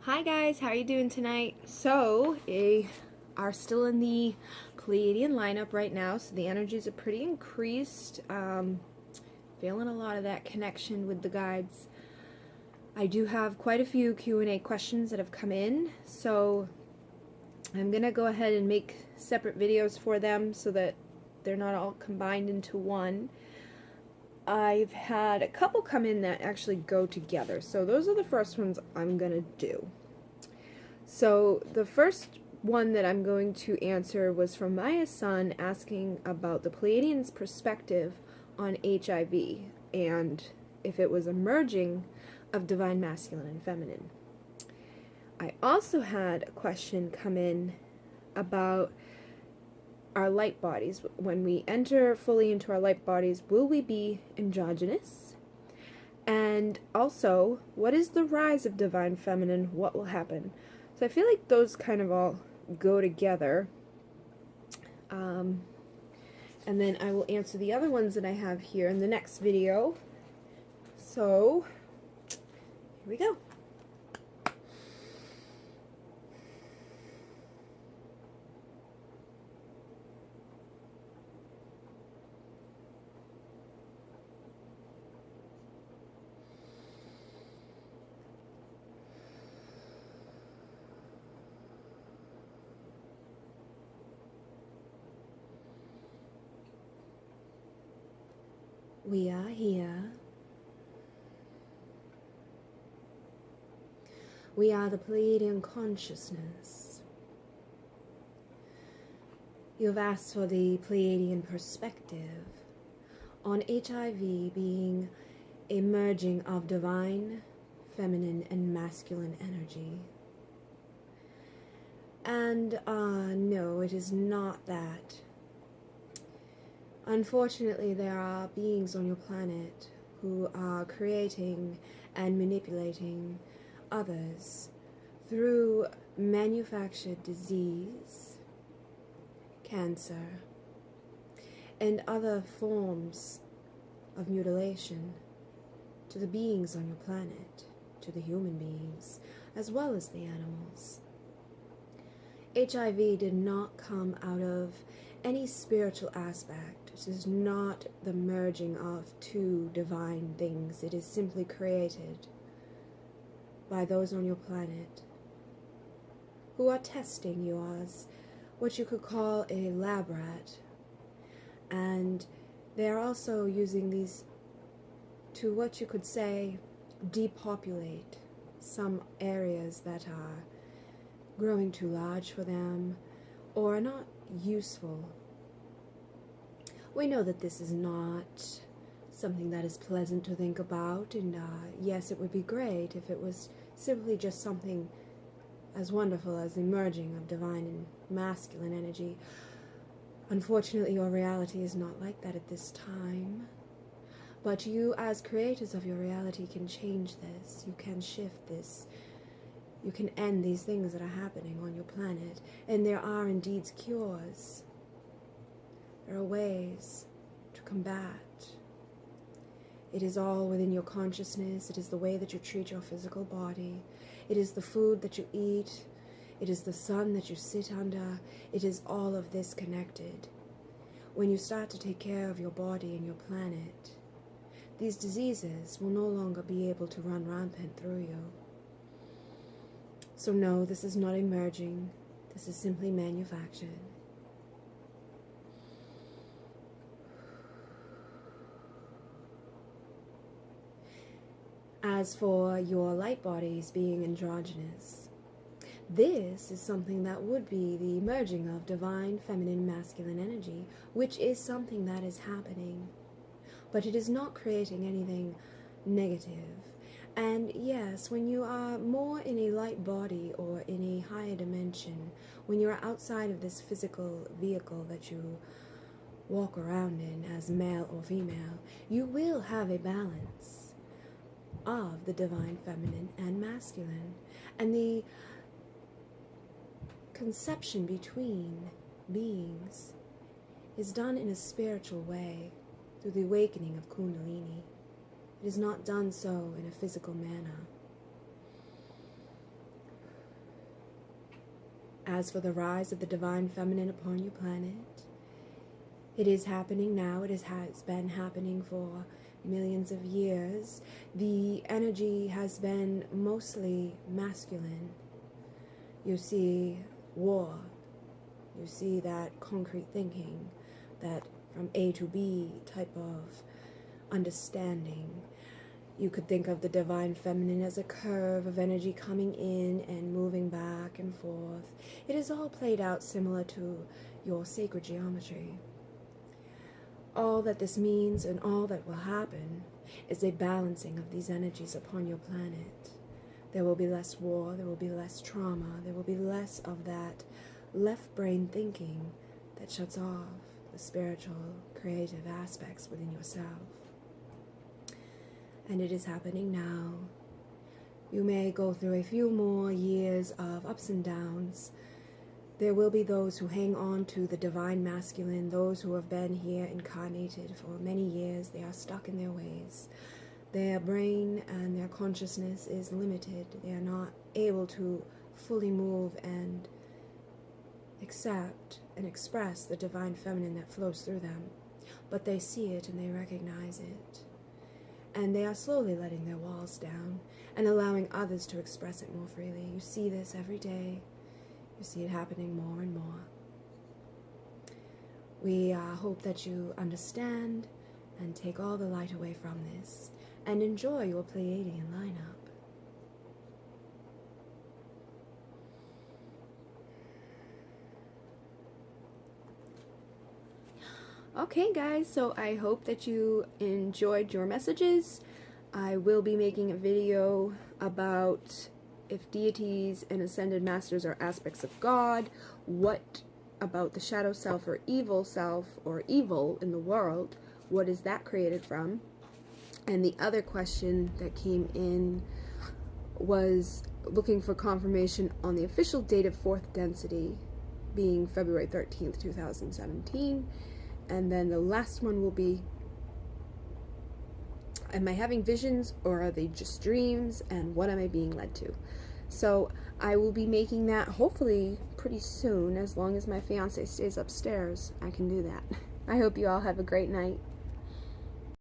Hi guys, how are you doing tonight? So, are still in the Pleiadian lineup right now, so the energies are pretty increased. Feeling a lot of that connection with the guides. I do have quite a few Q&A questions that have come in, so I'm gonna go ahead and make separate videos for them so that they're not all combined into one. I've had a couple come in that actually go together, so those are the first ones I'm gonna do. So the first one that I'm going to answer was from Maia's son, asking about the Pleiadians' perspective on HIV and if it was a merging of divine masculine and feminine. I also had a question come in about our light bodies. When we enter fully into our light bodies, will we be androgynous? And also, what is the rise of divine feminine? What will happen? So I feel like those kind of all go together. And then I will answer the other ones that I have here in the next video. So, here we go. We are here. We are the Pleiadian consciousness. You have asked for the Pleiadian perspective on HIV being a merging of divine, feminine, and masculine energy. And no, it is not that. Unfortunately, there are beings on your planet who are creating and manipulating others through manufactured disease, cancer, and other forms of mutilation to the beings on your planet, to the human beings, as well as the animals. HIV did not come out of any spiritual aspect. It is not the merging of two divine things. It is simply created by those on your planet who are testing you as what you could call a lab rat. And they are also using these to, what you could say, depopulate some areas that are growing too large for them or are not useful. We know that this is not something that is pleasant to think about, and yes, it would be great if it was simply just something as wonderful as the merging of divine and masculine energy. Unfortunately, your reality is not like that at this time. But you, as creators of your reality, can change this. You can shift this. You can end these things that are happening on your planet. And there are indeed cures. There are ways to combat. It is all within your consciousness. It is the way that you treat your physical body. It is the food that you eat. It is the sun that you sit under. It is all of this connected. When you start to take care of your body and your planet, these diseases will no longer be able to run rampant through you. So no, this is not emerging. This is simply manufactured. As for your light bodies being androgynous, this is something that would be the merging of divine, feminine, masculine energy, which is something that is happening. But it is not creating anything negative. And yes, when you are more in a light body or in a higher dimension, when you are outside of this physical vehicle that you walk around in as male or female, you will have a balance of the divine feminine and masculine. And the conception between beings is done in a spiritual way through the awakening of Kundalini. It is not done so in a physical manner. As for the rise of the divine feminine upon your planet, it is happening now. It has been happening for millions of years. The energy has been mostly masculine. You see war. You see that concrete thinking, that from A to B type of understanding. You could think of the divine feminine as a curve of energy coming in and moving back and forth. It is all played out similar to your sacred geometry. All that this means and all that will happen is a balancing of these energies upon your planet. There will be less war, there will be less trauma, there will be less of that left brain thinking that shuts off the spiritual, creative aspects within yourself. And it is happening now. You may go through a few more years of ups and downs. There will be those who hang on to the divine masculine, those who have been here incarnated for many years. They are stuck in their ways. Their brain and their consciousness is limited. They are not able to fully move and accept and express the divine feminine that flows through them. But they see it and they recognize it. And they are slowly letting their walls down and allowing others to express it more freely. You see this every day. You see it happening more and more. We hope that you understand and take all the light away from this and enjoy your Pleiadian lineup. Okay guys, so I hope that you enjoyed your messages. I will be making a video about if deities and ascended masters are aspects of God, what about the shadow self or evil in the world, what is that created from? And the other question that came in was looking for confirmation on the official date of fourth density being February 13th, 2017. And then the last one will be, am I having visions or are they just dreams, and what am I being led to? So I will be making that hopefully pretty soon. As long as my fiance stays upstairs, I can do that. I hope you all have a great night.